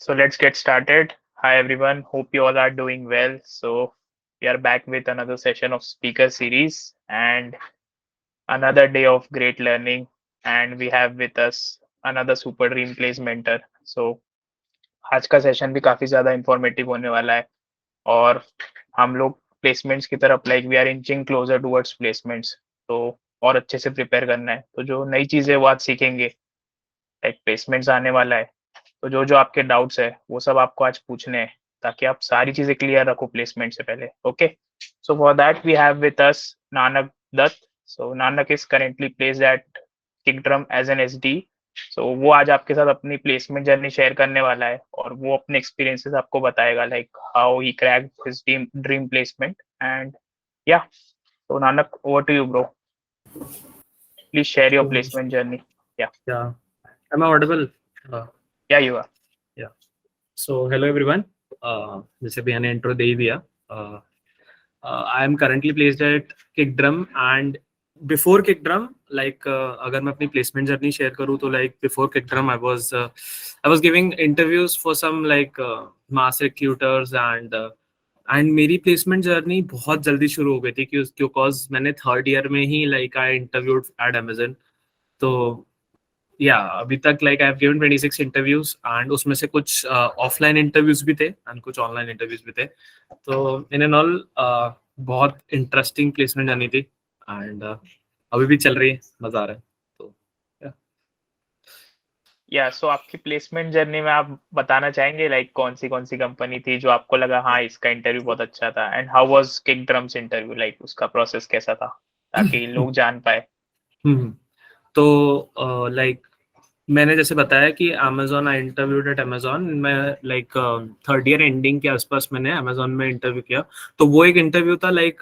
So let's get started. Hi everyone, hope you all are doing well. So we are back with another session of speaker series and another day of great learning. And we have with us another super dream place mentor. So आज का session भी काफी ज्यादा informative होने वाला है और हम लोग प्लेसमेंट्स की तरफ like we are inching closer towards placements, तो और अच्छे से प्रिपेयर करना है। तो जो नई चीजें वो आज सीखेंगे, लाइक प्लेसमेंट्स आने वाला है, तो जो जो आपके डाउट्स है वो सब आपको आज पूछने हैं ताकि आप सारी चीजें क्लियर रखो प्लेसमेंट से पहले। Okay, so for that we have with us Nanak Dutt. So Nanak is currently placed at Kickdrum as an SD. So वो आज आपके साथ अपनी प्लेसमेंट जर्नी शेयर करने वाला है और वो अपने एक्सपीरियंसेस आपको बताएगा, like how he cracked his dream placement and या। So Nanak, over to you, bro. Please share your placement journey. Yeah. Am I audible? Yeah, you are. Yeah. So hello everyone. जैसे भी मैंने intro दे ही दिया. I am currently placed at Kickdrum and before Kickdrum, like अगर मैं अपनी placement journey share करूँ तो like before Kickdrum I was giving interviews for some like mass recruiters and मेरी प्लेसमेंट जर्नी बहुत जल्दी शुरू हो गई थी बिकॉज मैंने थर्ड ईयर में ही like I interviewed at Amazon. तो या अभी तक like I have given 26 interviews and उसमें से कुछ ऑफलाइन इंटरव्यूज भी थे एंड कुछ ऑनलाइन इंटरव्यूज भी थे। तो इन एंड ऑल बहुत इंटरेस्टिंग प्लेसमेंट जर्नी थी एंड अभी भी चल रही है, मजा आ रहा है। या सो आपकी प्लेसमेंट जर्नी में आप बताना चाहेंगे लाइक कौन सी कंपनी थी जो आपको लगा हाँ इसका इंटरव्यू बहुत अच्छा था, and how was Kickdrum's interview, like उसका प्रोसेस कैसा था ताकि लोग जान पाए। तो लाइक मैंने जैसे बताया कि Amazon I interviewed at Amazon. मैं लाइक थर्ड ईयर एंडिंग के आसपास मैंने अमेजोन में इंटरव्यू किया। तो वो एक इंटरव्यू था लाइक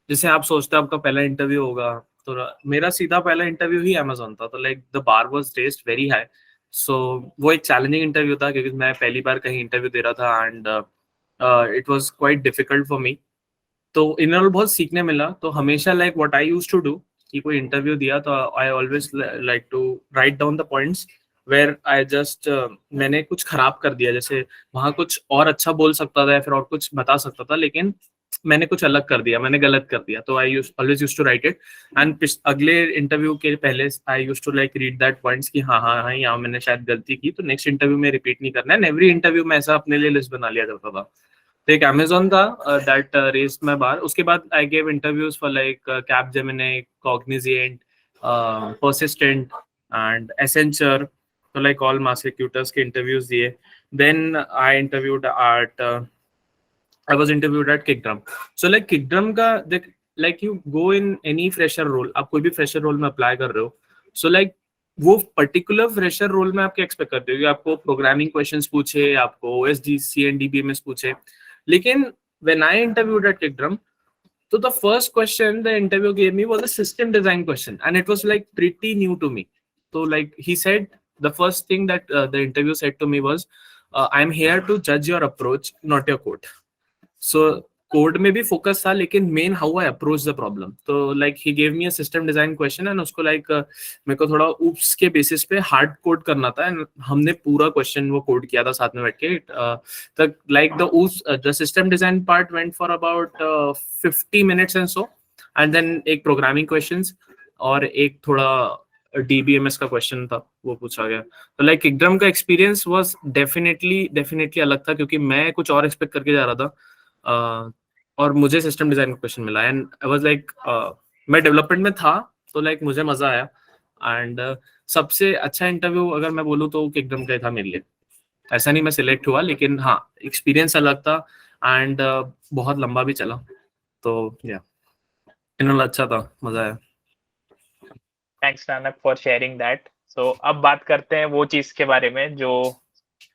जैसे आप सोचते हो आपका पहला इंटरव्यू होगा, तो मेरा सीधा पहला इंटरव्यू ही अमेजोन था। तो like the bar was raised very high. So वो एक चैलेंजिंग इंटरव्यू था क्योंकि मैं पहली बार कहीं इंटरव्यू दे रहा था and it was quite difficult for me. तो इन ऑल बहुत सीखने मिला। तो हमेशा like what I used to do कि कोई इंटरव्यू दिया तो I always like to write down the points where I just मैंने कुछ खराब कर दिया, जैसे वहां कुछ और अच्छा बोल सकता था या फिर और कुछ बता सकता था, लेकिन मैंने कुछ अलग कर दिया, मैंने गलत कर दिया। तो I always used to write it and अगले इंटरव्यू के पहले I used to like read that points कि हाँ हाँ हाँ यहाँ मैंने शायद गलती की, तो नेक्स्ट इंटरव्यू में रिपीट नहीं करना है। एंड एवरी इंटरव्यू में ऐसा अपने लिए लिस्ट बना लिया करता था। तो एक अमेजोन था दैट रेस्ड माय बार। उसके बाद I gave interviews for like Capgemini, Cognizant, Persistent and Accenture. तो लाइक ऑल मास रिक्रूटर्स के इंटरव्यूज दिए। Then I interviewed at I was interviewed at Kickdrum. So like Kickdrum का like you go in any fresher role, आप कोई भी fresher role में apply कर रहे हो, so like वो particular fresher role में आप क्या expect करते हो कि आपको programming questions पूछे, आपको OSD, CND, BMS पूछे। लेकिन when I interviewed at Kickdrum, so the first question the interview gave me was a system design question and it was like pretty new to me. So like he said, the first thing that the interview said to me was, I'm here to judge your approach, not your code. So code में भी focus था लेकिन main how I approach the problem. तो like he gave me a system design question and उसको like मेरे को थोड़ा oops के बेसिस पे हार्ड कोड करना था एंड हमने पूरा क्वेश्चन वो कोड किया था साथ में बैठ के। तक like the system design part went for about 50 minutes and so, and then एक प्रोग्रामिंग क्वेश्चंस और एक थोड़ा DBMS का क्वेश्चन था वो पूछा गया। तो लाइक किकड्रम का एक्सपीरियंस वाज डेफिनेटली अलग था क्योंकि मैं कुछ और एक्सपेक्ट करके जा रहा था और मुझे सिस्टम डिजाइन का क्वेश्चन मिला एंड आई वाज लाइक मैं डेवलपमेंट में था तो लाइक मुझे मजा आया। एंड सबसे अच्छा इंटरव्यू अगर मैं बोलूँ तो किकड्रम का था मेरे लिए। ऐसा नहीं मैं सिलेक्ट हुआ, लेकिन हाँ एक्सपीरियंस अलग था एंड बहुत लंबा भी चला। तो या इन्होंने अच्छा था, मजा आया। Thanks Nanak for sharing that. So अब बात करते हैं वो चीज के बारे में जो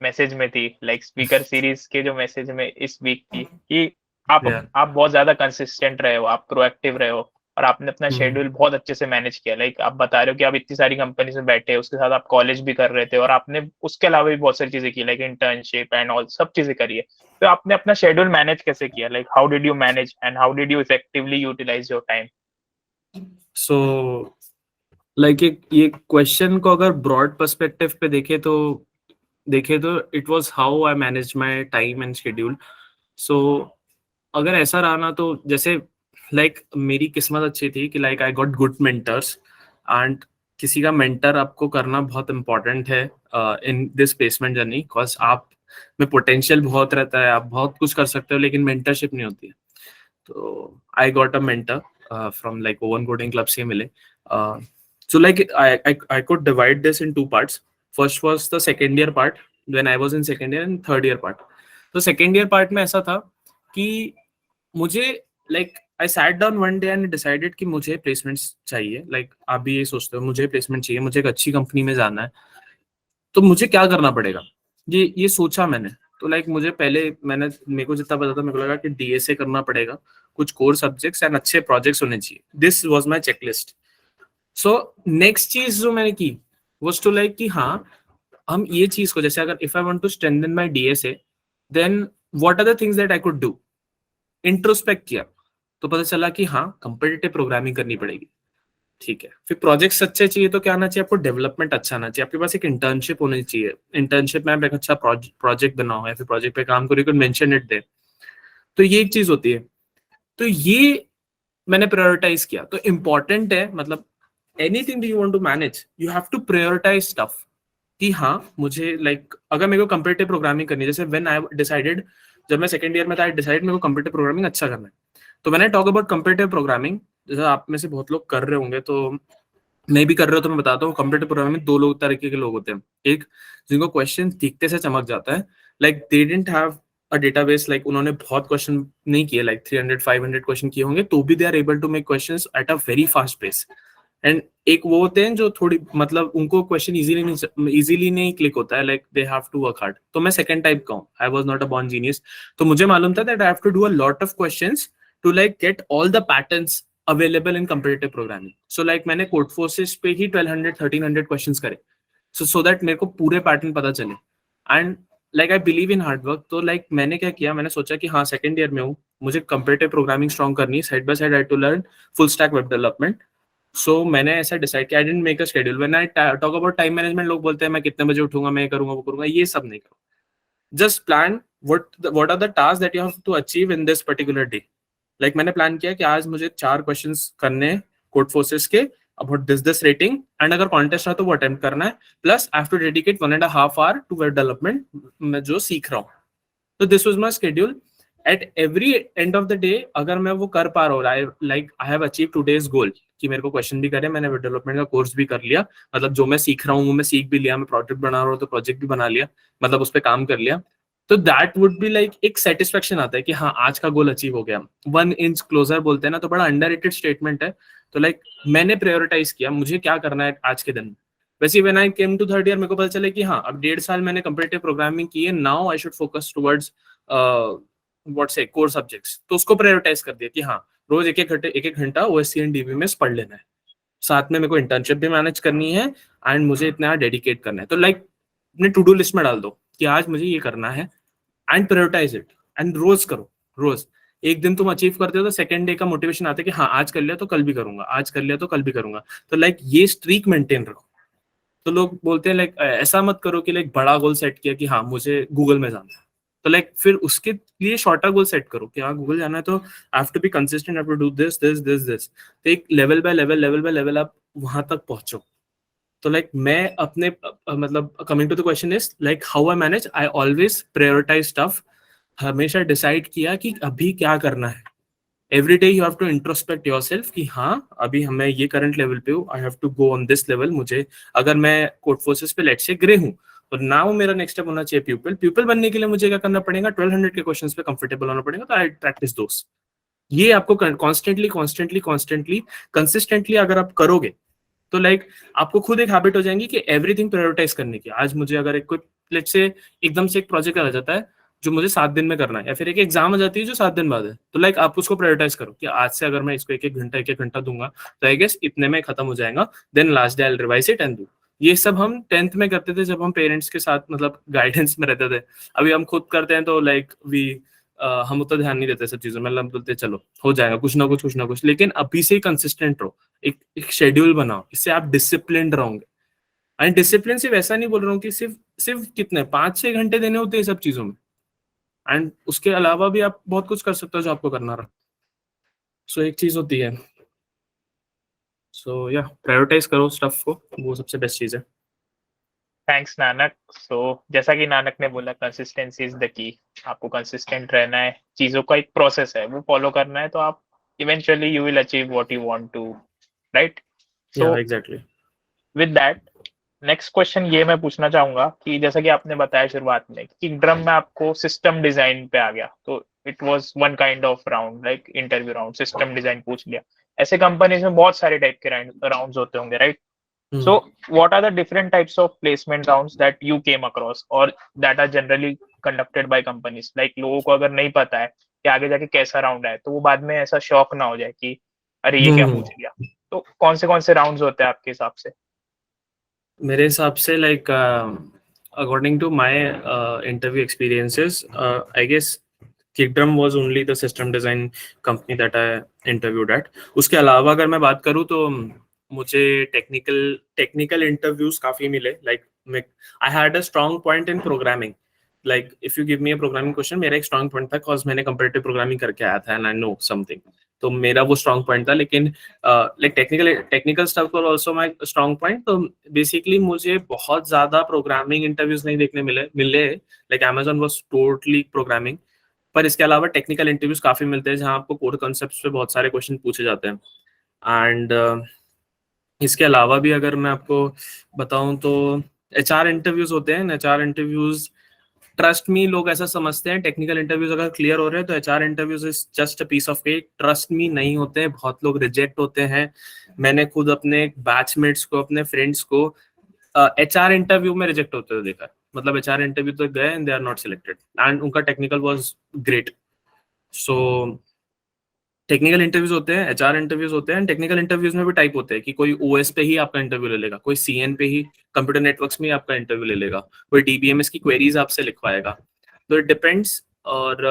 मैसेज में थी, लाइक स्पीकर सीरीज के जो मैसेज में इस वीक थी कि आप बहुत ज्यादा कंसिस्टेंट रहे हो, आप प्रोएक्टिव रहे हो और आपने अपना शेड्यूल बहुत अच्छे से मैनेज किया। लाइक आप बता रहे हो कि आप इतनी सारी कंपनी में बैठे, उसके साथ आप कॉलेज भी कर रहे थे और आपने उसके अलावा भी बहुत सारी चीजें की, लाइक इंटर्नशिप एंड ऑल सब चीजें करी है। तो आपने अपना शेड्यूल मैनेज कैसे किया, like how did you manage and how did you effectively utilize your time? So like ये क्वेश्चन को अगर ब्रॉड पर्सपेक्टिव पे देखे तो देखे तो it was how I manage my time and schedule. So अगर ऐसा रहा ना, तो जैसे मेरी किस्मत अच्छी थी कि I got good mentors. And किसी का मेंटर आपको करना बहुत इंपॉर्टेंट है in this placement journey, because आप में पोटेंशियल बहुत रहता है, आप बहुत कुछ कर सकते हो, लेकिन मेंटरशिप नहीं होती है. तो I got a mentor from oven coding club से मिले. So I could divide this in two parts. First was the second year part when I was in second year, and third year part. तो second year part में ऐसा था कि मुझे I sat down one day and decided कि मुझे placements चाहिए. आप भी ये सोचते हो मुझे placement चाहिए, मुझे एक अच्छी कंपनी में जाना है, तो मुझे क्या करना पड़ेगा, ये सोचा मैंने. तो मुझे पहले मेरे को जितना पता था, मेरे को लगा कि डीएसए करना पड़ेगा, कुछ कोर सब्जेक्ट्स एंड अच्छे प्रोजेक्ट्स होने चाहिए. This was my checklist. So next चीज जो मैंने की वाज टू कि हाँ, हम ये चीज को, जैसे अगर if I want to strengthen my DSA, then what are the things that I could do. Introspect किया तो पता चला कि हाँ, कंपिटिटिव प्रोग्रामिंग करनी पड़ेगी. ठीक है. फिर प्रोजेक्ट्स अच्छे चाहिए तो क्या आना चाहिए आपको, डेवलपमेंट अच्छा आना चाहिए. आपके पास एक इंटर्नशिप होनी चाहिए, इंटर्नशिप में आप एक अच्छा प्रोजेक्ट बनाओ या फिर प्रोजेक्ट पे काम करो, मेंशन इट दे. तो ये एक चीज होती है. तो ये मैंने प्रायोरिटाइज किया. तो इम्पोर्टेंट है, मतलब anything you want to manage, you have to prioritise stuff. कि हाँ, मुझे अगर मेरे को कंप्यूटर प्रोग्रामिंग करनी है, जैसे व्हेन आई डिसाइडेड, जब मैं सेकंड ईयर में था, आई डिसाइड मेरे को कंप्यूटर प्रोग्रामिंग अच्छा करना है. तो मैंने टॉक अबाउट कंप्यूटर प्रोग्रामिंग, जैसे आप में से बहुत लोग कर रहे होंगे, तो नहीं भी कर रहे हो तो मैं बताता हूँ. कंप्यूटर प्रोग्रामिंग में दो लोग तरीके के लोग होते हैं. एक जिनको क्वेश्चन दिखते से चमक जाता है, they didn't have a database, उन्होंने बहुत क्वेश्चन नहीं किए, 300-500 क्वेश्चन किए होंगे, तो भी they are able to make questions at a very fast pace. And एक वो होते हैं जो थोड़ी, मतलब उनको क्वेश्चन इजीली नहीं क्लिक होता है, they have to work hard. तो मैं सेकंड टाइप का हूँ. I was not a born genius. तो मुझे मालूम था that I have to do a lot of questions to get all the patterns available in competitive programming. So मैंने Codeforces पे ही 1200-1300 क्वेश्चंस करे, सो दैट मेरे को पूरे पैटर्न पता चले. And I believe in hard work. तो मैंने क्या किया, मैंने सोचा कि हाँ, सेकंड ईयर में हूँ, मुझे कंप्यूटेटिव प्रोग्रामिंग स्ट्रॉन्ग करनी है, side by side I to learn full stack web development. So मैंने ऐसा डिसाइड किया, I didn't make a schedule. When I talk about time management, लोग बोलते हैं मैं कितने बजे उठूंगा, मैं करूंगा, वो करूंगा, ये सब नहीं करो. Just plan what are the task that you have to achieve in this particular day. मैंने प्लान किया कि आज मुझे 4 क्वेश्चंस करने हैं कोड फोर्सेस के अबाउट दिस रेटिंग, एंड अगर कॉन्टेस्ट रहा तो वो अटेम्प्ट करना है, plus I have to dedicate 1.5 hour to web development, मैं जो सीख रहा हूँ. तो this was my schedule. At every end of the day अगर मैं वो कर पा रहा हूँ, आई हैव अचीव टुडेज गोल, कि मेरे को क्वेश्चन भी करे, मैंने वेब डेवलपमेंट का कोर्स भी कर लिया, मतलब जो मैं सीख रहा हूँ वो मैं सीख भी लिया, मैं प्रोजेक्ट बना रहा हूँ तो प्रोजेक्ट भी बना लिया, मतलब उस पर काम कर लिया. तो दैट वुड बी एक सेटिस्फेक्शन आता है कि हाँ, आज का गोल अचीव हो गया. 1 इंच क्लोजर बोलते हैं ना, तो बड़ा अंडररेटेड स्टेटमेंट है. तो मैंने प्रायोरिटाइज किया मुझे क्या करना है आज के दिन में. वैसे when I came to third year, मेरे को पता चला कि हाँ, अब 1.5 साल मैंने कंप्यूटेटिव प्रोग्रामिंग की है, now I should focus towards what से कोर सब्जेक्ट्स. तो उसको प्रायोरिटाइज कर दिया कि हाँ, रोज एक घंटा ओएससी एंड डीबी में पढ़ लेना है, साथ में मेरे को इंटर्नशिप भी मैनेज करनी है, एंड मुझे इतना डेडिकेट करना है. तो अपने टू डू लिस्ट में डाल दो कि आज मुझे ये करना है, एंड प्रायोरिटाइज इट, एंड रोज करो. रोज एक दिन तुम अचीव करते हो तो सेकंड डे का मोटिवेशन आता है कि हाँ, आज कर लिया तो कल भी करूंगा, आज कर लिया तो कल भी करूंगा. तो ये स्ट्रीक मेंटेन रखो. तो लोग बोलते हैं ऐसा मत करो कि बड़ा गोल सेट किया कि हाँ, मुझे गूगल में जाना है, तो फिर उसके लिए शॉर्टर गोल सेट करो कि हाँ, गूगल जाना है तो I have to be consistent, I have to do this this this this. तो एक लेवल बाय लेवल आप वहां तक पहुंचो. तो मैं अपने मतलब coming to the question is how I manage, I always prioritise stuff. हमेशा डिसाइड किया कि अभी क्या करना है. Every day you have to introspect yourself कि हाँ, अभी हमें ये करंट लेवल पे हूँ, I have to go on this level. मुझे अगर मैं कोड फोर्सेस पे लेट्स से ग्रे हूँ, तो नाउ मेरा नेक्स्ट स्टेप होना चाहिए प्यूपिल बनने के लिए मुझे क्या करना पड़ेगा, 1200 के क्वेश्चंस पे कंफर्टेबल होना पड़ेगा. तो आई प्रैक्टिस दोस. ये आपको कॉन्स्टेंटली कंसिस्टेंटली अगर आप करोगे तो आपको खुद एक हैबिट हो जाएंगी कि एवरीथिंग प्रायोरिटाइज करने की. आज मुझे अगर एक कोई लेट्स से एकदम से एक प्रोजेक्ट आ जाता है जो मुझे 7 दिन में करना है, या फिर एक एग्जाम आ जाती है जो 7 दिन बाद है, तो आप उसको प्रायोरिटाइज करो कि आज से अगर मैं इसको एक एक घंटा दूंगा तो आई गेस इतने में खत्म हो जाएगा. Then last day I will revise it and do. ये सब हम 10th में करते थे जब हम पेरेंट्स के साथ मतलब गाइडेंस में रहते थे. अभी हम खुद करते हैं तो वी हम उतना ध्यान नहीं देते सब चीजों में, मतलब बोलते चलो हो जाएगा कुछ ना कुछ. लेकिन अभी से कंसिस्टेंट रहो, एक शेड्यूल बनाओ, इससे आप डिसिप्लिन्ड रहोगे. एंड डिसिप्लिन सिर्फ ऐसा नहीं बोल रहा हूँ कि सिर्फ सिर्फ कितने 5-6 घंटे देने होते हैं सब चीजों में, एंड उसके अलावा भी आप बहुत कुछ कर सकते हो जो आपको करना रहा। सो एक चीज होती है, सो या प्रायोरिटाइज करो स्टफ को, वो सबसे बेस्ट चीज है। थैंक्स नानक। सो जैसा कि नानक ने बोला, कंसिस्टेंसी इज द की। आपको कंसिस्टेंट रहना है, चीजों का एक प्रोसेस है वो फॉलो करना है, तो आप eventually you will achieve what you want to, right? Yeah so exactly. With that, next question ये मैं पूछना चाहूंगा कि जैसा कि आपने बताया शुरुआत में कि ड्रम में आपको सिस्टम डिजाइन पे आ गया, तो it was one kind of round, like interview round, system design पूछ लिया। ऐसे कंपनीज में बहुत सारे टाइप के राउंड्स होते होंगे, right? So, what are the different types of placement rounds that you came across or that are generally conducted by companies? Like लोगों को अगर नहीं पता है कि आगे जाके कैसा राउंड है, तो वो बाद में ऐसा शॉक ना हो जाए कि अरे ये क्या पूछ लिया। तो कौन से राउंड्स होते हैं आपके हिसाब से? मेरे हिसाब से like according to my interview experiences, I guess Kickdrum was only the system design company that I interviewed at. उसके अलावा अगर मैं बात करूँ तो मुझे टेक्निकल इंटरव्यूज काफी मिले। Like I had a strong point in programming. Like if you give me a programming question, मेरा एक स्ट्रॉन्ग पॉइंट था बिकॉज मैंने कंपैरेटिव प्रोग्रामिंग करके आया था एंड आई नो समथिंग, तो मेरा वो स्ट्रॉन्ग पॉइंट था। लेकिन like technical stuff were also my strong point. तो बेसिकली मुझे बहुत ज्यादा प्रोग्रामिंग इंटरव्यूज नहीं देखने मिले। Like Amazon was totally programming, पर इसके अलावा टेक्निकल इंटरव्यूज काफी मिलते हैं जहां आपको कोड कॉन्सेप्ट्स पे बहुत सारे क्वेश्चन पूछे जाते हैं। एंड इसके अलावा भी अगर मैं आपको बताऊं तो HR इंटरव्यूज होते हैं। HR इंटरव्यूज, ट्रस्ट मी, लोग ऐसा समझते हैं टेक्निकल इंटरव्यूज अगर क्लियर हो रहे हैं तो HR interviews is just a piece of cake. Trust me, नहीं होते हैं। बहुत लोग रिजेक्ट होते हैं। मैंने खुद अपने बैचमेट्स को, अपने फ्रेंड्स को HR इंटरव्यू में रिजेक्ट होते हुए देखा है। मतलब HR इंटरव्यू तक गए and they are not selected and उनका technical was great. So technical interviews होते हैं, HR इंटरव्यूज होते हैं। टेक्निकल इंटरव्यूज में भी टाइप होते हैं कि कोई OS पे ही आपका इंटरव्यू ले लेगा, कोई CN पे ही, कंप्यूटर नेटवर्क्स में ही आपका इंटरव्यू ले लेगा, कोई DBMS की क्वेरीज आपसे लिखवाएगा। तो इट डिपेंड्स। और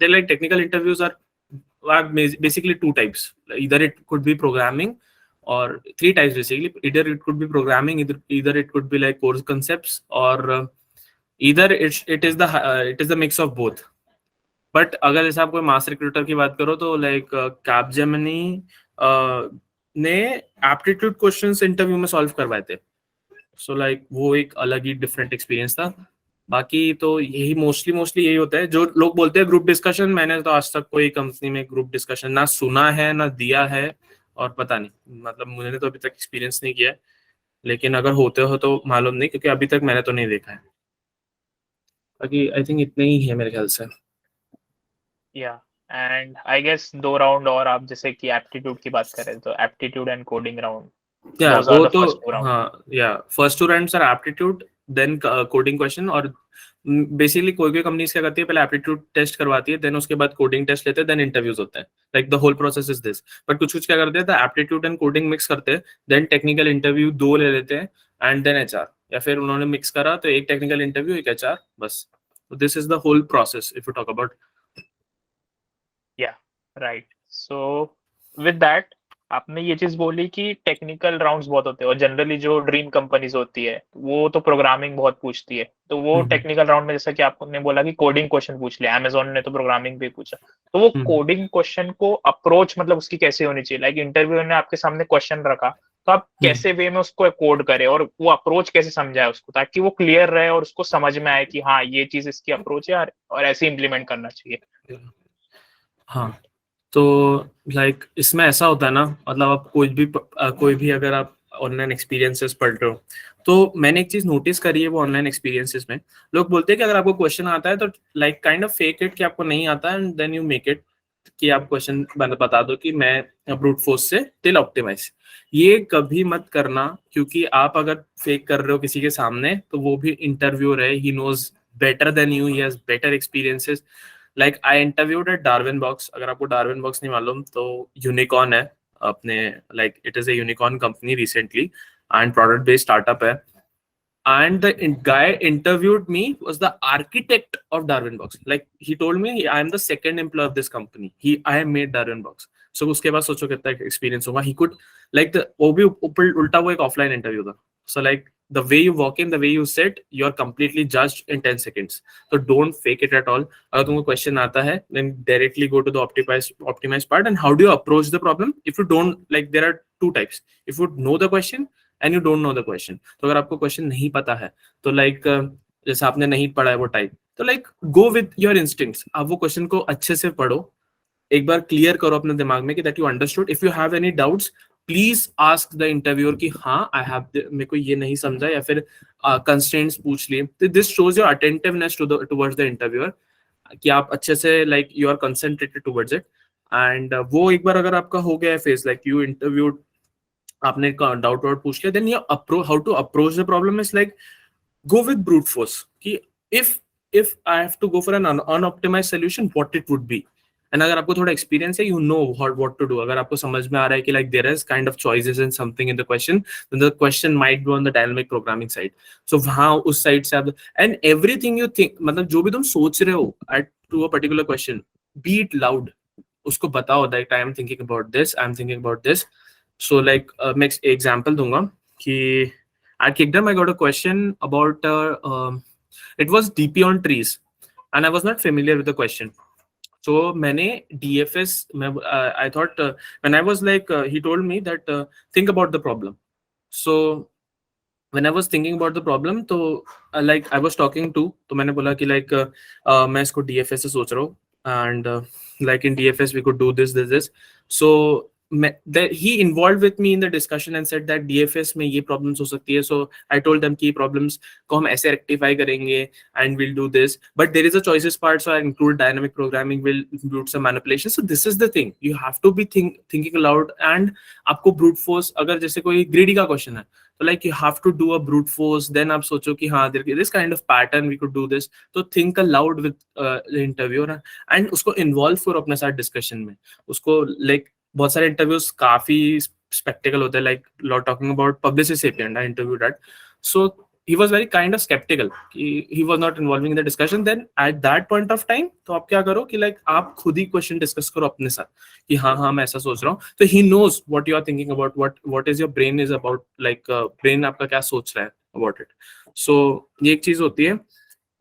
like technical interviews are basically two types. इधर इट कुड बी प्रोग्रामिंग, और थ्री टाइप्स बेसिकली। इधर इट कुड बी प्रोग्रामिंग, इधर it could be like course concepts, और इधर it is the mix of both. But अगर जैसे आप कोई मास रिक्रूटर की बात करो तो लाइक कैपजेमिनी ने एप्टीट्यूड क्वेश्चंस इंटरव्यू में सॉल्व करवाए थे। सो लाइक वो एक अलग ही डिफरेंट एक्सपीरियंस था। बाकी तो यही मोस्टली यही होता है। जो लोग बोलते हैं ग्रुप डिस्कशन, मैंने तो आज तक कोई कंपनी में ग्रुप डिस्कशन ना सुना है ना दिया है, और पता नहीं, मतलब मुझे तो अभी तक एक्सपीरियंस नहीं किया है। लेकिन अगर होते हो तो मालूम नहीं, क्योंकि अभी तक मैंने तो नहीं देखा है। बाकी आई थिंक इतने ही है मेरे ख्याल से। या एंड आई गेस दो राउंड और आप जैसे कि एप्टीट्यूड की बात करें तो एप्टीट्यूड एंड कोडिंग राउंड, या दोज आर वो द तो, फर्स्ट टू राउंड। हाँ, या first two rounds are aptitude, then coding question. और बेसिकली कोई कंपनीज क्या करती है, पहले एप्टीट्यूड टेस्ट करवाती है, देन उसके बाद कोडिंग टेस्ट लेते हैं, देन इंटरव्यूज होते हैं। Like the whole process is this. But कुछ कुछ क्या करते हैं, तो एप्टीट्यूड एंड कोडिंग मिक्स करते हैं, देन टेक्निकल इंटरव्यू दो ले लेते हैं, एंड देन HR। या फिर उन्होंने मिक्स करा तो एक टेक्निकल इंटरव्यू, एक HR, बस। This is the whole process if you talk about. या राइट। सो विद दैट, आपने ये चीज बोली कि टेक्निकल राउंड्स बहुत होते हैं और जनरली जो ड्रीम कंपनीज होती है वो तो प्रोग्रामिंग बहुत पूछती है, तो वो टेक्निकल राउंड में जैसा कि आपने बोला कि कोडिंग क्वेश्चन पूछ लिया, Amazon ने तो प्रोग्रामिंग भी पूछा, तो वो कोडिंग क्वेश्चन को अप्रोच मतलब उसकी कैसे होनी चाहिए? लाइक इंटरव्यू ने आपके सामने क्वेश्चन रखा, तो आप कैसे वे में उसको कोड करें और वो अप्रोच कैसे समझाए उसको, ताकि वो क्लियर रहे और उसको समझ में आए कि हाँ ये चीज इसकी अप्रोच है और ऐसे इंप्लीमेंट करना चाहिए। हाँ, तो लाइक इसमें ऐसा होता है ना, मतलब आप कोई भी अगर आप ऑनलाइन एक्सपीरियंसेस पढ़ रहे हो, तो मैंने एक चीज नोटिस करी है वो ऑनलाइन एक्सपीरियंसेस में। लोग बोलते हैं कि अगर आपको क्वेश्चन आता है तो like kind of fake it कि आपको नहीं आता है, and then you make it कि आप क्वेश्चन बता दो कि मैं ब्रूट फोर्स से टिल ऑप्टिमाइज। ये कभी मत करना, क्योंकि आप अगर फेक कर रहे हो किसी के सामने, तो वो भी इंटरव्यूअर है, he knows better than you, he has better experiences. Like I interviewed at Darwinbox. अगर आपको डार्विन बॉक्स नहीं मालूम तो यूनिकॉर्न है अपने, like it is a unicorn company recently and product based startup है। And the guy interviewed me was the architect of Darwin Box. Like he told me I am the second employee of this company. I have made Darwin Box. So उसके बाद सोचो कितना experience होगा। He could like वो भी उल्टा वो एक ऑफलाइन इंटरव्यू था। So like the way you walk in, the way you sit, you are completely judged in 10 seconds. So don't fake it at all. अगर तुमको question आता है, then directly go to the optimized part. And how do you approach the problem? If you don't, like, there are two types. If you know the question and you don't know the question. तो अगर आपको question नहीं पता है, तो like जैसे आपने नहीं पढ़ा है वो type, तो like go with your instincts. आप वो question को अच्छे से पढ़ो, एक बार क्लियर करो अपने दिमाग में कि that you understood. If you have any doubts, please ask the interviewer कि हाँ आई हैव, मेरे को ये नहीं समझा, या फिर कंस्ट्रेंट्स पूछ लिए. तो this shows your attentiveness towards the interviewer, कि आप अच्छे से like you are concentrated towards it. And वो एक बार अगर आपका हो गया है फेस, लाइक यू इंटरव्यूड, आपने डाउट वाउट पूछ लिया, then you how to approach the problem is like go with brute force. कि if I have to go for an unoptimized solution, what it would be. And अगर आपको थोड़ा experience है, you know what to do. अगर आपको समझ में आ रहा है कि like there is kind of choices in something in the question, then the question might be on the dynamic programming side. So वहाँ उस side से आप, and everything you think, मतलब जो भी तुम सोच रहे हो to a particular question, be it loud. उसको बताओ that I am thinking about this, I am thinking about this. So like मैं example दूंगा कि at Kickdom, I got a question about it was DP on trees, and I was not familiar with the question. So मैंने DFS I thought when I was like he told me that think about the problem. So when I was thinking about the problem, तो like I was talking to, तो मैंने बोला कि like मैं इसको DFS से सोच रहा हूँ, and like in DFS we could do this. So he involved with me in the discussion and said that DFS में ये problems हो सकती है. So I told them कि ये problems को हम ऐसे rectify करेंगे and we'll do this. But there is a choices part, so I include dynamic programming, will include some manipulation. So this is the thing. You have to be thinking aloud, and आपको brute force, अगर जैसे कोई greedy का question है, तो like you have to do a brute force. Then आप सोचो कि हाँ this kind of pattern we could do this. तो think aloud with the interviewer and उसको involve करो अपने साथ discussion में. उसको like बहुत सारे इंटरव्यूज काफी स्पेक्टिकल होते हैं, like lot talking about Publicis Sapient, I interviewed that. So he was very kind of skeptical, he was not involving in the discussion. Then at that point of time, तो आप क्या करो कि like आप खुद ही क्वेश्चन डिस्कस करो अपने साथ कि हाँ मैं ऐसा सोच रहा हूँ. तो he knows what you are thinking about, what is your brain is about, like brain आपका क्या सोच रहा है about it. So ये एक चीज होती है,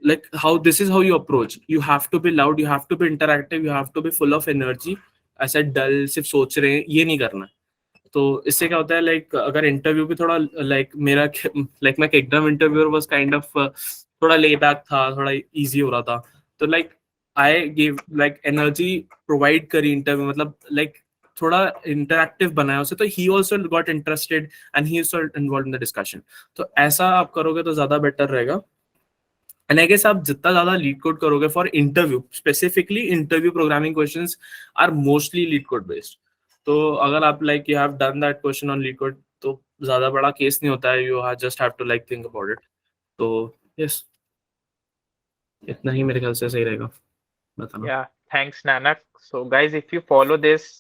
like how this is how you approach. You have to be loud, you have to be interactive, you have to be full of energy. ऐसा डल सिर्फ सोच रहे हैं ये नहीं करना. तो इससे क्या होता है, लाइक अगर इंटरव्यू भी थोड़ा लाइक मेरा लाइक मैं एकदम इंटरव्यूअर वाज काइंड ऑफ थोड़ा ले बैक था, थोड़ा इजी हो रहा था, तो like I give like energy provide करी इंटरव्यू, मतलब लाइक थोड़ा इंटरैक्टिव बनाया उसे. तो he also got interested and he also involve in the discussion. तो ऐसा आप करोगे तो ज्यादा बेटर रहेगा. एंड आई गेस आप जितना ज्यादा लीड कोड करोगे for interview, specifically interview programming questions are mostly LeetCode based. तो अगर आप लाइक you have done that question on LeetCode, तो ज्यादा बड़ा केस नहीं होता है, you just have to like think about it. तो यस, इतना ही मेरे ख्याल से सही रहेगा बताना. या thanks Nanak. So guys, if you follow this,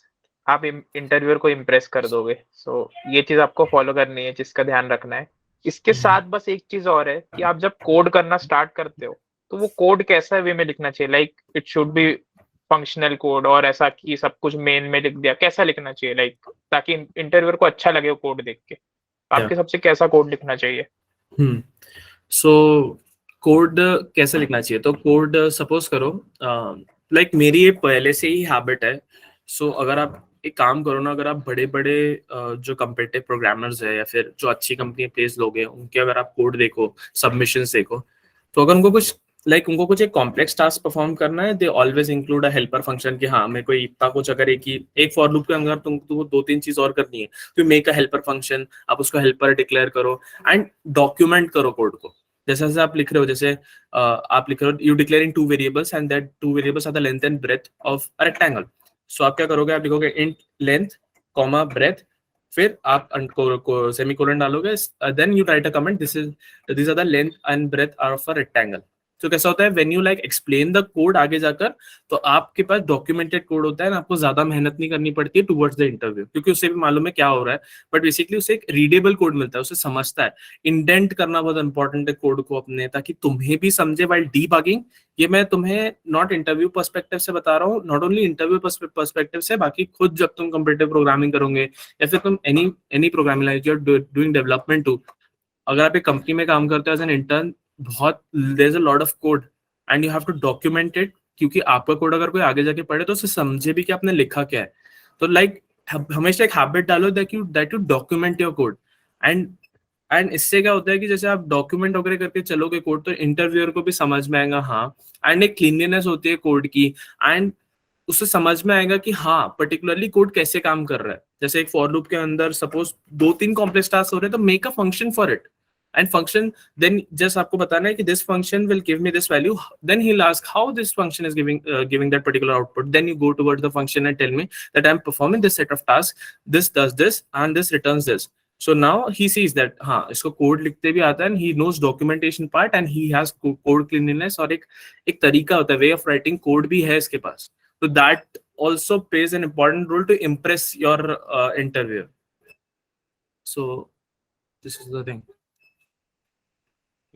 आप इंटरव्यूअर को इम्प्रेस कर दोगे. सो ये चीज आपको फॉलो करनी है, जिसका ध्यान रखना है. इसके साथ बस एक चीज और है कि आप जब कोड करना स्टार्ट करते हो, तो वो कोड कैसा वे में लिखना चाहिए. Like it should be functional code, और ऐसा कि सब कुछ मेन में लिख दिया. कैसा लिखना चाहिए, लाइक ताकि इंटरव्यूअर को अच्छा लगे वो कोड देख के. आपके सबसे कैसा कोड लिखना चाहिए? सो कोड कैसे लिखना चाहिए, तो कोड सपोज करो लाइक मेरी ये पहले से ही हैबिट है. सो अगर आप एक काम करो ना, अगर आप बड़े बड़े जो कम्पिटिटिव प्रोग्रामर्स है या फिर जो अच्छी कंपनी प्लेस लोग हैं, उनके अगर आप कोड देखो, सबमिशंस देखो, तो अगर उनको कुछ एक कॉम्प्लेक्स टास्क परफॉर्म करना है, they always include a helper function कि हाँ मेरे को इतना कुछ, अगर एक फॉर लूप के अंदर तुमको 2-3 चीज और करनी है, तो मेक अ हेल्पर फंक्शन, आप उसको हेल्पर डिक्लेयर करो एंड डॉक्यूमेंट करो कोड को. जैसे आप लिख रहे हो, जैसे आप लिख रहे हो you declaring 2 variables and that 2 variables are the length and breadth of a rectangle. So आप क्या करोगे, आप लिखोगे इंट लेंथ कॉमा ब्रेथ, फिर आप सेमीकोलन डालोगे, then you write a comment, these are the length and breadth of a rectangle. तो कैसा होता है, when you like explain the code आगे जाकर, तो आपके पास डॉक्यूमेंटेड कोड होता है, आपको ज्यादा मेहनत नहीं करनी पड़ती है टुवर्ड्स द इंटरव्यू, क्योंकि उसे भी मालूम है क्या हो रहा है. बट बेसिकली उसे एक रीडेबल कोड मिलता है, उसे समझता है. इंडेंट करना बहुत इंपॉर्टेंट है कोड को अपने, ताकि तुम्हें भी समझे वाइल डीबगिंग. ये मैं तुम्हें नॉट इंटरव्यू पर्सपेक्टिव से बता रहा हूँ, नॉट ओनली इंटरव्यू पर्सपेक्टिव से, बाकी खुद जब तुम कंप्यूटर प्रोग्रामिंग करोगे या फिर तुम any programming like you are doing development too, अगर आप एक कंपनी में काम करते हो एज एन इंटर्न, बहुत there is a lot of code and you have to document it, क्योंकि आपका कोड अगर कोई आगे जाके पढ़े तो उसे समझे भी कि आपने लिखा क्या है। तो लाइक हमेशा एक हैबिट डालो that you document your code. And इससे क्या होता है कि जैसे आप डॉक्यूमेंट वगैरह करके चलोगे कोड, तो इंटरव्यूअर को भी समझ में आएगा, हाँ। एंड एक क्लीनलीनेस होती है कोड की, एंड उससे समझ में आएगा कि हाँ पर्टिकुलरली कोड कैसे काम कर रहा है। जैसे एक फॉर लूप के अंदर सपोज 2-3 कॉम्प्लेक्स टास्क हो रहे हैं, तो make a function for it and function, then just आपको बताना है कि this function will give me this value, then he will ask how this function is giving that particular output, then you go towards the function and tell me that I am performing this set of task, this does this and this returns this. So now he sees that हाँ इसको code लिखते भी आता है, and he knows documentation part and he has code cleanliness, और एक तरीका होता है, way of writing code भी है इसके पास। So that also plays an important role to impress your interviewer. So this is the thing.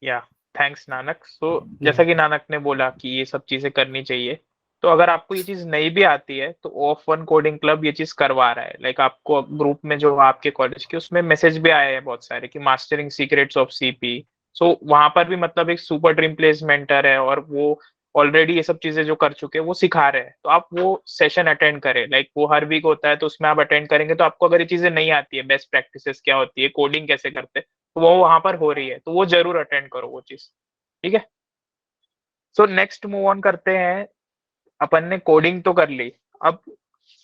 या थैंक्स नानक। सो जैसा कि नानक ने बोला कि ये सब चीजें करनी चाहिए, तो अगर आपको ये चीज नहीं भी आती है तो ऑफ वन कोडिंग क्लब ये चीज करवा रहा है। लाइक आपको ग्रुप में जो आपके कॉलेज के उसमें मैसेज भी आए हैं बहुत सारे कि मास्टरिंग सीक्रेट्स ऑफ सीपी। सो वहां पर भी मतलब एक सुपर ड्रीम प्लेसमेंटर है और वो ऑलरेडी ये सब चीजें जो कर चुके हैं वो सिखा रहे हैं, तो आप वो सेशन अटेंड करें। लाइक वो हर वीक होता है, तो उसमें आप अटेंड करेंगे तो आपको अगर ये चीजें नहीं आती है, बेस्ट प्रैक्टिसेस क्या होती है, कोडिंग कैसे करते हैं, तो वो वहां पर हो रही है, तो वो जरूर अटेंड करो वो चीज। ठीक है। सो नेक्स्ट मूव ऑन करते हैं। अपन ने कोडिंग तो कर ली, अब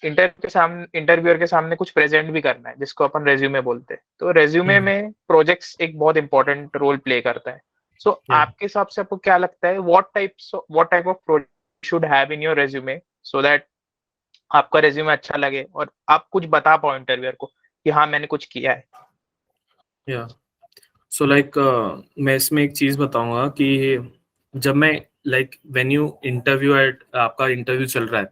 इंटरव्यूअर के सामने कुछ प्रेजेंट भी करना है, जिसको अपन रेज्यूमे बोलते हैं। तो रेज्यूमे में प्रोजेक्ट्स एक बहुत इंपॉर्टेंट रोल प्ले करता है। सो आपके हिसाब से आपको क्या लगता है, what type of project should have in your resume so that आपका रेज्यूमे अच्छा लगे और आप कुछ बता पाओ इंटरव्यूअर को कि हाँ मैंने कुछ किया है। या सो लाइक मैं इसमें एक चीज बताऊंगा कि जब मैं like when you interview at, आपका इंटरव्यू चल रहा है,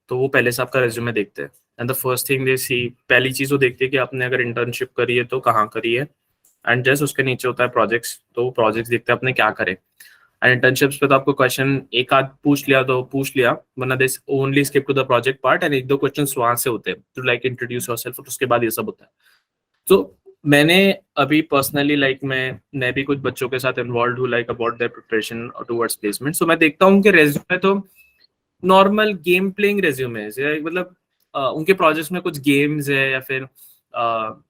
तो वो पहले से आपका रेज्यूमे देखते हैं, and the first thing they see, पहली चीज वो देखते हैं कि आपने अगर इंटर्नशिप करी है तो कहाँ करी है, एंड जस्ट उसके नीचे होता है प्रोजेक्ट्स, तो प्रोजेक्ट्स देखते हैं आपने क्या करे। एंड इंटर्नशिप्स पे तो आपको क्वेश्चन एक आध पूछ लिया तो पूछ लिया, वरना this only skip to the project part, and एक दो क्वेश्चन वहां से होते हैं टू लाइक इंट्रोड्यूस योरसेल्फ, और उसके बाद ये सब होता है। तो मैंने अभी पर्सनली लाइक मैं भी कुछ बच्चों के साथ इन्वॉल्व हूँ like about their preparation towards placement. So मैं देखता हूँ कि रेज्यूमे तो नॉर्मल गेम प्लेइंग रेज्यूमे है, मतलब उनके प्रोजेक्ट्स में कुछ गेम्स है या फिर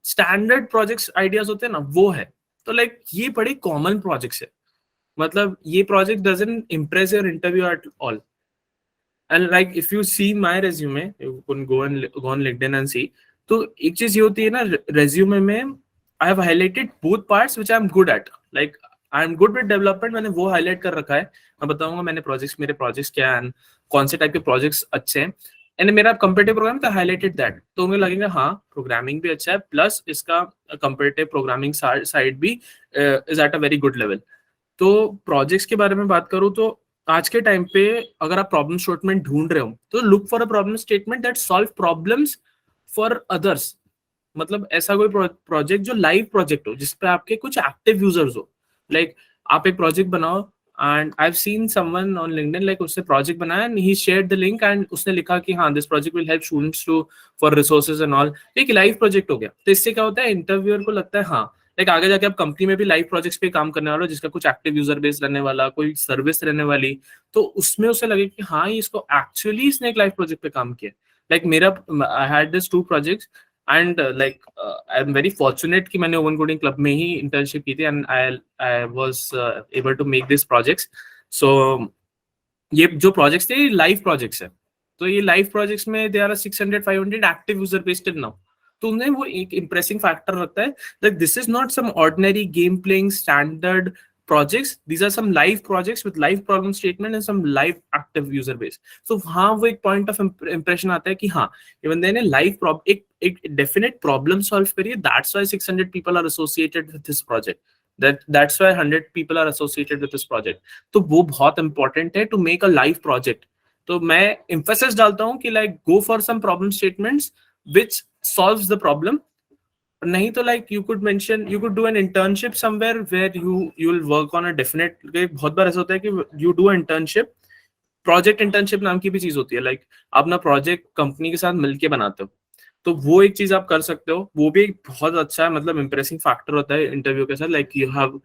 स्टैंडर्ड प्रोजेक्ट्स आइडियाज होते हैं ना, वो है। तो लाइक ये बड़े कॉमन प्रोजेक्ट्स है, मतलब ये project doesn't impress your interview at all. And like if you see my resume, you can go on LinkedIn and see. तो एक चीज ये होती है ना रेज्यूमे में, I have highlighted both parts which I am good at, like I am good with development, मैंने वो हाईलाइट कर रखा है। मैं बताऊंगा मेरे प्रोजेक्ट्स क्या है, कौन से टाइप के प्रोजेक्ट्स अच्छे हैं, एंड मेरा कंपेटिटिव प्रोग्राम था हाईलाइटेड दैट, तो मुझे लगेगा हाँ प्रोग्रामिंग भी अच्छा है, प्लस इसका कंपेटिटिव प्रोग्रामिंग साइड भी is eight a very good level. तो प्रोजेक्ट्स के बारे में बात करूँ तो आज के टाइम पे अगर आप प्रॉब्लम स्टेटमेंट ढूंढ रहे हो तो look for a problem statement that solve problems for others. मतलब ऐसा कोई प्रोजेक्ट जो लाइव प्रोजेक्ट हो, जिसपे आपके कुछ एक्टिव यूजर्स हो। लाइक आप एक प्रोजेक्ट बनाओ, and I have seen someone on LinkedIn, like उसने प्रोजेक्ट बनाया and he shared the link, and उसने लिखा कि हाँ this project will help students to for resources and all. एक लाइव प्रोजेक्ट हो गया, तो इससे क्या होता है इंटरव्यूअर को लगता है हाँ लाइक आगे जाके आप कंपनी में भी लाइव प्रोजेक्ट्स पे काम करने वाला हो, जिसका कुछ एक्टिव यूजर बेस रहने वाला, कोई सर्विस रहने वाली, तो उसमें उसे लगे कि हाँ इसको एक्चुअली इसने एक लाइव प्रोजेक्ट पे काम किया। लाइक मेरा I had this 2 projects, and like I am very fortunate कि मैंने ओवन कोडिंग क्लब में ही इंटर्नशिप की थी, and I was able to make this projects. So ये जो प्रोजेक्ट्स थे लाइव प्रोजेक्ट्स है, तो ये लाइव प्रोजेक्ट्स में they are 600-500 active user base till now. तो उन्हें वो एक इंप्रेसिंग फैक्टर रखता है that this is not some ordinary game playing standard projects, these are some live projects with live problem statement and some live active user base. So हाँ वो एक point of impression आता है कि हाँ ये बंदे ने live एक definite problem solve करी है, that's why 600 people are associated with this project, that's why 100 people are associated with this project. तो वो बहुत important है to make a live project. तो मैं emphasis डालता हूँ कि like go for some problem statements which solves the problem. नहीं तो like you could mention, you could do an internship somewhere where you will work on a definite, बहुत बार ऐसा होता है कि you do internship, project internship नाम की भी चीज होती है, लाइक आप ना प्रोजेक्ट कंपनी के साथ मिलके बनाते हो, तो वो एक चीज आप कर सकते हो, वो भी एक बहुत अच्छा मतलब इम्प्रेसिंग फैक्टर होता है इंटरव्यू के साथ। Like you have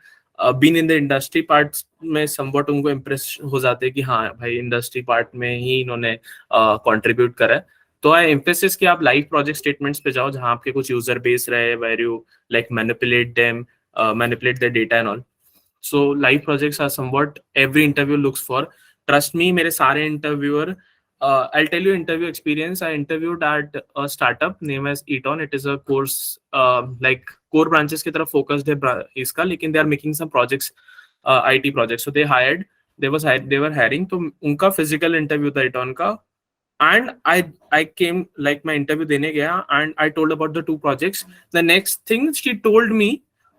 been in the industry part में समवट उनको इम्प्रेस हो जाते हैं कि हाँ भाई इंडस्ट्री पार्ट में ही इन्होंने कंट्रीब्यूट करा है। तो आई एम्फेसिस कि आप लाइव प्रोजेक्ट स्टेटमेंट्स पे जाओ जहाँ आपके कुछ यूजर बेस रहे, where you like manipulate them, manipulate the data and all. So live projects are somewhat every interview looks for. Trust me, मेरे सारे interviewer, I'll tell you interview experience. I interviewed at a startup name as Eton. It is a course like core branches की तरफ focused है इसका, लेकिन they are making some projects, IT projects. So they were hiring. तो उनका physical interview था Eton का, and I came like my interview देने गया and I told about the two projects. The next thing she told me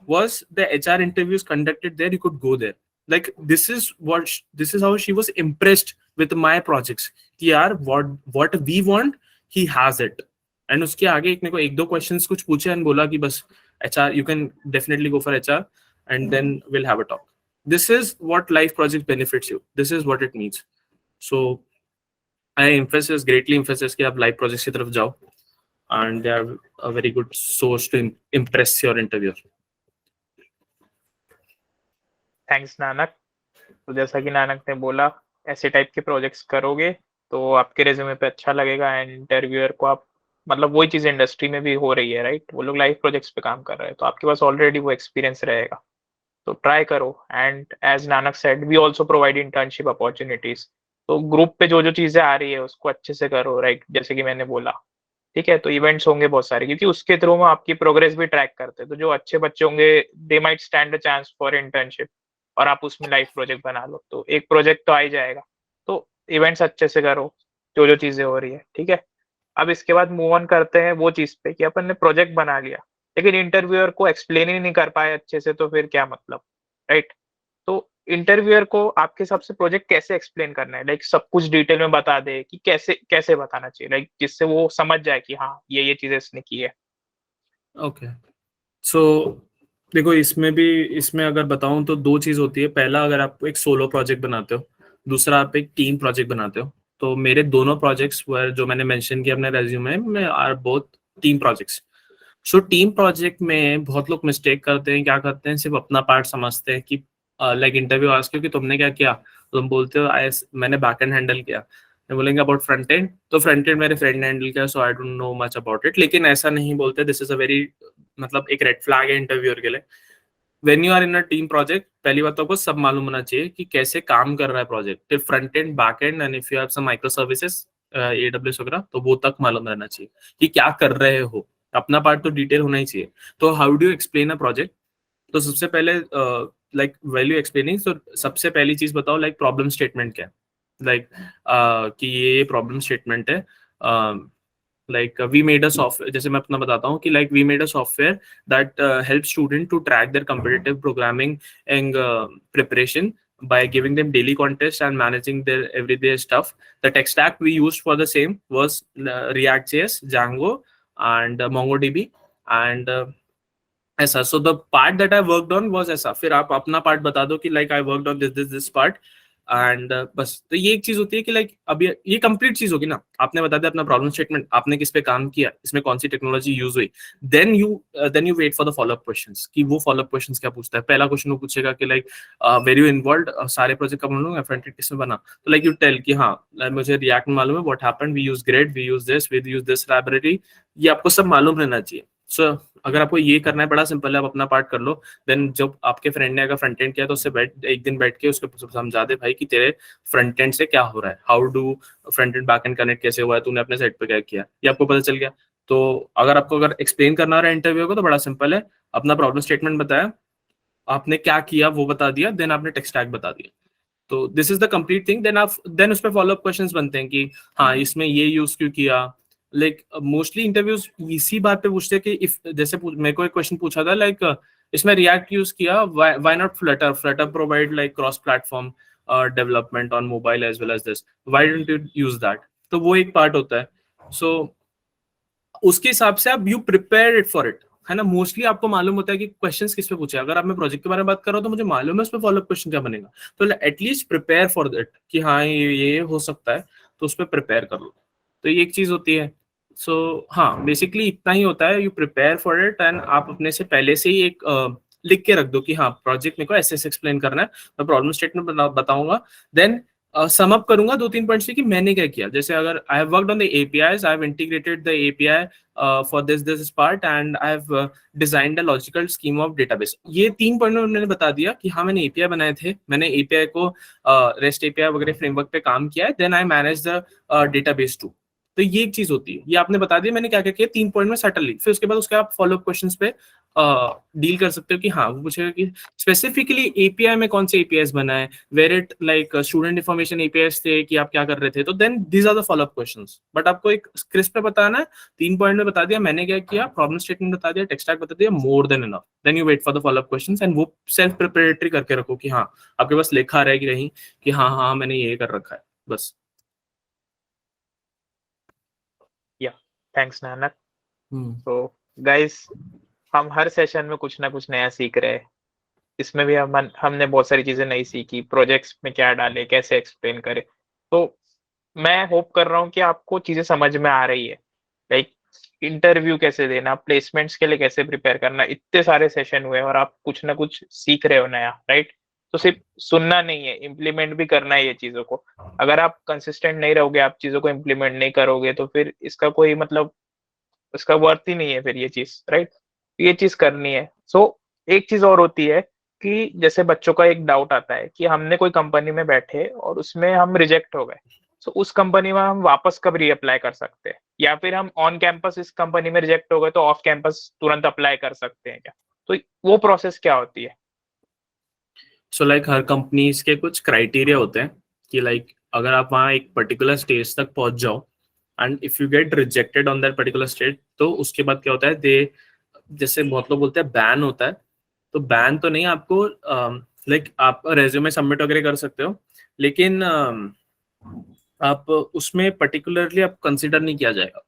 was the HR interviews conducted there, you could go there. Like this is how she was impressed with my projects कि यार what we want he has it. And उसके आगे एक ने को एक दो questions कुछ पूछे and बोला कि बस HR you can definitely go for HR and then we'll have a talk. This is what life project benefits you. This is what it means. So I greatly emphasize कि आप live projects की तरफ जाओ and they are a very good source to impress your interviewer. Thanks Nanak. तो जैसा कि नानक ने बोला, ऐसे टाइप के प्रोजेक्ट्स करोगे तो आपके रेज्यूमे पे अच्छा लगेगा एंड इंटरव्यूअर को आप मतलब वही चीज इंडस्ट्री में भी हो रही है, राइट? वो लोग लाइव प्रोजेक्ट्स पे काम कर रहे हैं तो आपके पास ऑलरेडी वो एक्सपीरियंस रहेगा। तो ट्राई करो। And as Nanak said, we also provide internship opportunities. तो ग्रुप पे जो जो चीजें आ रही है उसको अच्छे से करो, राइट? जैसे कि मैंने बोला, ठीक है? तो इवेंट्स होंगे बहुत सारे, क्योंकि उसके थ्रू में आपकी प्रोग्रेस भी ट्रैक करते हैं। तो जो अच्छे बच्चे होंगे they might stand a chance for internship, और आप उसमें लाइव प्रोजेक्ट बना लो तो एक प्रोजेक्ट तो आ ही जाएगा। तो इवेंट्स अच्छे से करो, जो जो चीजें हो रही है, ठीक है? अब इसके बाद मूव ऑन करते हैं वो चीज पे कि अपन ने प्रोजेक्ट बना लिया लेकिन इंटरव्यूअर को एक्सप्लेन ही नहीं कर पाए अच्छे से, तो फिर क्या मतलब, राइट? तो इंटरव्यूअर को आपके हिसाब से प्रोजेक्ट कैसे एक्सप्लेन करना है? लाइक सब कुछ डिटेल में बता दे कि कैसे कैसे बताना चाहिए, लाइक जिससे वो समझ जाए कि हाँ ये चीजें इसने की है। ओके, सो देखो इसमें अगर बताऊं तो दो चीज होती है। पहला, अगर आप एक सोलो प्रोजेक्ट बनाते हो, दूसरा आप एक टीम प्रोजेक्ट बनाते हो। तो मेरे दोनों प्रोजेक्ट्स जो मैंने मेंशन किया अपने रेज्यूमे में are both team projects. So team project में बहुत लोग मिस्टेक करते हैं, क्या करते हैं, सिर्फ अपना पार्ट समझते हैं कि लाइक इंटरव्यू आस्क कि तुमने क्या किया, तो तुम बोलते हो मैंने बैक एंड हैंडल किया। बोलेंगे अबाउट फ्रंट एंड, तो फ्रंट एंड मेरे फ्रेंड ने हैंडल किया, so I don't know much about it. लेकिन ऐसा नहीं बोलते, दिस इज अ वेरी मतलब एक रेड फ्लैग है इंटरव्यूअर के लिए। When you are in a team project, पहली बात तो आपको सब मालूम होना चाहिए कि कैसे काम कर रहा है project, front end back end, and if you have some micro services AWS वगैरह, तो वो तक मालूम रहना चाहिए कि क्या कर रहे हो। अपना पार्ट तो डिटेल होना ही चाहिए। तो how do you explain a project? तो सबसे पहले लाइक वैल्यू एक्सप्लेनिंग, तो सबसे पहली चीज बताओ लाइक प्रॉब्लम स्टेटमेंट क्या है। लाइक कि ये प्रॉब्लम स्टेटमेंट है। like we made a software, जैसे मैं अपना बताता हूँ कि like we made a software that helps student to track their competitive programming and preparation by giving them daily contests and managing their everyday stuff. The tech stack we used for the same was React.js, Django, and MongoDB, and ऐसा। So the part that I worked on was ऐसा। फिर आप अपना part बता दो कि like I worked on this part and बस। तो ये एक चीज होती है कि लाइक अब ये कंप्लीट चीज होगी ना, आपने बता दिया अपना प्रॉब्लम स्टेटमेंट, आपने किस पे काम किया, इसमें कौन सी टेक्नोलॉजी यूज हुई। Then you wait for the follow up questions कि वो फॉलोअप क्वेश्चंस क्या पूछता है। पहला क्वेश्चन वो पूछेगा कि लाइक वेर यू इन्वॉल्व, सारे प्रोजेक्ट कब लूंगा, फ्रंट एंड किसमें बना। तो लाइक यू टेल कि हाँ मुझे रिएक्ट में मालूम है, what happened, we use grade, we use this library. ये आपको सब मालूम रहना चाहिए। सो अगर आपको ये करना है, बड़ा सिंपल है, आप अपना पार्ट कर लो। देन जब आपके फ्रेंड ने अगर फ्रंट एंड किया तो उससे एक दिन बैठ के उसको समझा दे भाई कि तेरे फ्रंट एंड से क्या हो रहा है, how do front end back and connect कैसे हुआ है, तूने अपने साइड पे क्या किया, ये आपको पता चल गया। तो अगर एक्सप्लेन करना रहा इंटरव्यू को तो बड़ा सिंपल है, अपना प्रॉब्लम स्टेटमेंट बताया, आपने क्या किया वो बता दिया, देन आपने टेक स्टैक बता दिया। तो this is the complete thing. Then उस पर फॉलोअप क्वेश्चंस बनते हैं कि हाँ इसमें ये यूज क्यों किया। लाइक मोस्टली इंटरव्यूज इसी बात पे पूछते हैं कि इफ जैसे मेरे को एक क्वेश्चन पूछा था लाइक इसमें रिएक्ट यूज किया, why not Flutter, Flutter provide like cross platform development on mobile as well as this, why don't you use that. तो वो एक पार्ट होता है। सो उसके हिसाब से आप you prepare it for it, है ना। मोस्टली आपको मालूम होता है कि क्वेश्चंस किस पे पूछे। अगर आप मैं प्रोजेक्ट के बारे में बात कर रहा हूँ तो मुझे मालूम है उस पर फॉलोअप क्वेश्चन क्या बनेगा, तो एटलीस्ट प्रिपेयर फॉर दैट कि हाँ ये हो सकता है, तो उस पर प्रिपेयर कर लो। तो ये एक चीज होती है। सो हाँ, बेसिकली इतना ही होता है, you prepare for it and आप अपने से पहले से ही एक लिख के रख दो कि हाँ प्रोजेक्ट मेरे को ऐसे ऐसे एक्सप्लेन करना है, मैं प्रॉब्लम स्टेटमेंट बताऊंगा, देन सम अप करूंगा 2-3 पॉइंट्स से कि मैंने क्या किया। जैसे अगर I have worked on the APIs, I have integrated the API for this part and I have designed a logical scheme of database. ये 3 पॉइंट में मैंने बता दिया कि हाँ मैंने एपीआई बनाए थे, मैंने एपीआई को रेस्ट एपीआई वगैरह फ्रेमवर्क पे काम किया है, then I manage the database too. तो ये एक चीज होती है, ये आपने बता दिया मैंने क्या क्या किया 3 पॉइंट में सटनली, फिर उसके बाद उसके आप फॉलो अप क्वेश्चंस पे डील कर सकते हो कि हाँ वो पूछेगा कि स्पेसिफिकली एपीआई में कौन से एपीआईस बनाए, where it like student information APIs थे कि आप क्या कर रहे थे, तो then these are the follow up questions. But आपको एक क्रिस्प पे बताना है, 3 पॉइंट में बता दिया मैंने क्या किया, प्रॉब्लम स्टेटमेंट बता दिया, टेक्स्ट टैग बता दिया, more than enough. Then you wait for the follow up questions and वो सेल्फ प्रिपरेटरी करके रखो कि हाँ आपके पास लिखा रहे कि नहीं कि हाँ हाँ मैंने ये कर रखा है बस। या थैंक्स नानक। तो गाइस, हम हर सेशन में कुछ ना कुछ नया सीख रहे हैं। इसमें भी हमने बहुत सारी चीजें नई सीखी, प्रोजेक्ट्स में क्या डाले, कैसे एक्सप्लेन करें। तो मैं होप कर रहा हूँ कि आपको चीजें समझ में आ रही है, लाइक इंटरव्यू कैसे देना, प्लेसमेंट्स के लिए कैसे प्रिपेयर करना। इतने सारे सेशन हुए और आप कुछ ना कुछ सीख रहे हो नया, राइट? तो सिर्फ सुनना नहीं है, इम्प्लीमेंट भी करना है ये चीजों को। अगर आप कंसिस्टेंट नहीं रहोगे, आप चीजों को इम्प्लीमेंट नहीं करोगे, तो फिर इसका कोई मतलब, उसका वर्थ ही नहीं है फिर ये चीज, राइट? ये चीज करनी है। सो एक चीज और होती है कि जैसे बच्चों का एक डाउट आता है कि हमने कोई कंपनी में बैठे और उसमें हम रिजेक्ट हो गए, सो उस कंपनी में हम वापस कब रीअप्लाई कर सकते हैं? या फिर हम ऑन कैंपस इस कंपनी में रिजेक्ट हो गए तो ऑफ कैंपस तुरंत अप्लाई कर सकते हैं क्या? तो वो प्रोसेस क्या होती है? सो लाइक हर कंपनीज के कुछ क्राइटेरिया होते हैं कि लाइक अगर आप वहाँ एक पर्टिकुलर स्टेज तक पहुंच जाओ and if you get rejected on that particular stage, तो उसके बाद क्या होता है, दे जैसे बहुत लोग बोलते हैं बैन होता है, तो बैन तो नहीं आपको, लाइक आप रेज्यूमे सबमिट वगैरह कर सकते हो, लेकिन आप उसमें पर्टिकुलरली आप कंसिडर नहीं किया जाएगा।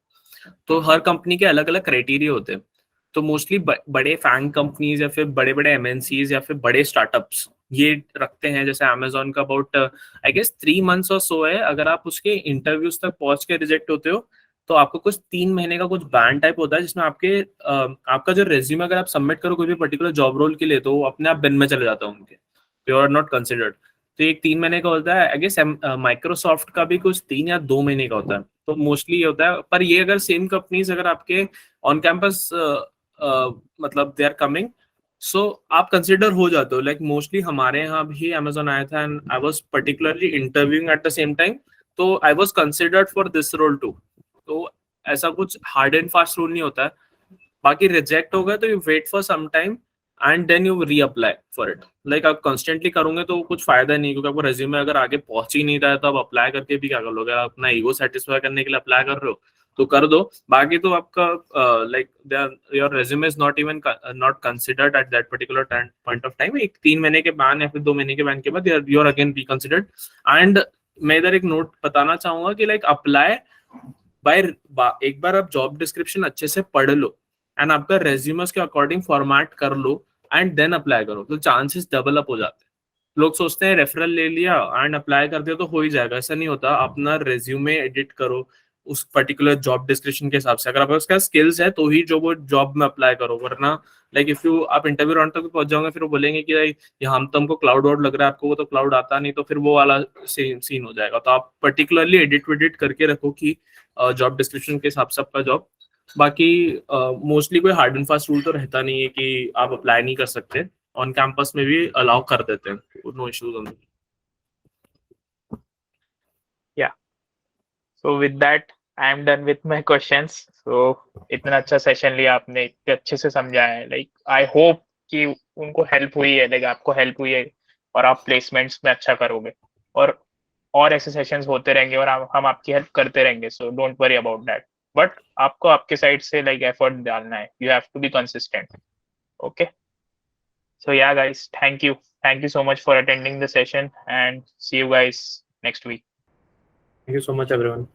तो हर कंपनी के अलग अलग क्राइटेरिया होते हैं। तो मोस्टली बड़े फैंग कंपनीज या फिर बड़े बड़े एमएनसीज या फिर बड़े स्टार्टअप्स ये रखते हैं, जैसे अमेजोन का अबाउट आई गेस 3 मंथ्स और सो है, अगर आप उसके इंटरव्यूज तक पहुंच के रिजेक्ट होते हो तो आपको कुछ 3 महीने का कुछ बैन टाइप होता है, जिसमें आपका जो रेज्यूमे अगर आप सबमिट करो कोई भी पर्टिकुलर जॉब रोल के लिए, तो वो अपने आप बिन में चले जाता है उनके, यू आर नॉट कंसिडर्ड। तो एक 3 महीने का होता है, आई गेस माइक्रोसॉफ्ट का भी कुछ 3 या 2 महीने का होता है। तो मोस्टली ये होता है, पर ये अगर सेम कंपनीज अगर आपके ऑन कैंपस मतलब दे आर कमिंग, सो आप कंसिडर हो जाते हो। लाइक मोस्टली हमारे यहाँ भी अमेजोन आया था and I was particularly interviewing at the same time, तो I was considered for this role too. तो ऐसा कुछ हार्ड एंड फास्ट रूल नहीं होता है। बाकी रिजेक्ट हो गए तो you wait for some time and then you reapply for it. Like आप कंस्टेंटली करोगे तो कुछ फायदा नहीं, क्योंकि आपको रेज्यूमे अगर आगे पहुंच ही नहीं रहा है तो आप अप्लाई करके भी क्या कर लोगे? आप अपना ईगो सेटिस्फाई करने के लिए अप्लाई कर रहे हो तो कर दो, बाकी तो आपका like your resume is not even not considered at that particular point of time. एक 3 महीने के बैन या फिर 2 महीने के बैन के बाद you are again reconsidered. And मैं इधर एक नोट बताना चाहूंगा कि लाइक अप्लाई बाय, एक बार आप जॉब डिस्क्रिप्शन अच्छे से पढ़ लो एंड आपका रेज्यूमे के अकॉर्डिंग फॉर्मेट कर लो एंड देन अप्लाई करो, तो चांसेस डबल अप हो जाते हैं। लोग सोचते हैं रेफरल ले लिया एंड अप्लाई कर दिया तो हो ही जाएगा, ऐसा नहीं होता। अपना रेज्यूमे एडिट करो उस पर्टिकुलर जॉब डिस्क्रिप्शन के हिसाब से, अगर आपके पास स्किल्स है तो ही जो वो जॉब में अप्लाई करो, वरना लाइक इफ यू आप इंटरव्यू राउंड तक भी पहुंच जाओगे फिर वो बोलेंगे कि यहाँ हम तो हमको क्लाउड वर्ड लग रहा है, आपको वो तो क्लाउड आता नहीं, तो फिर वो वाला सीन हो जाएगा। तो आप पर्टिकुलरली एडिट वेडिट करके रखो कि जॉब डिस्क्रिप्शन के हिसाब से आपका जॉब। बाकी मोस्टली कोई हार्ड एंड फास्ट रूल तो रहता नहीं है कि आप अप्लाई नहीं कर सकते, ऑन कैंपस में भी अलाउ कर देते हैं, no issues on that. Yeah so with that I am done with my questions. So इतना अच्छा सेशन लिया आपने, इतने अच्छे से समझाया है, लाइक आई होप कि उनको हेल्प हुई है, लाइक आपको हेल्प हुई है और आप प्लेसमेंट्स में अच्छा करोगे। और ऐसे सेशंस होते रहेंगे और हम आपकी हेल्प करते रहेंगे, so don't worry about that. But आपको आपके साइड से लाइक एफर्ट डालना है, you have to be consistent. Okay, so yeah guys, thank you so much for attending the session and see you guys next week. Thank you so much everyone.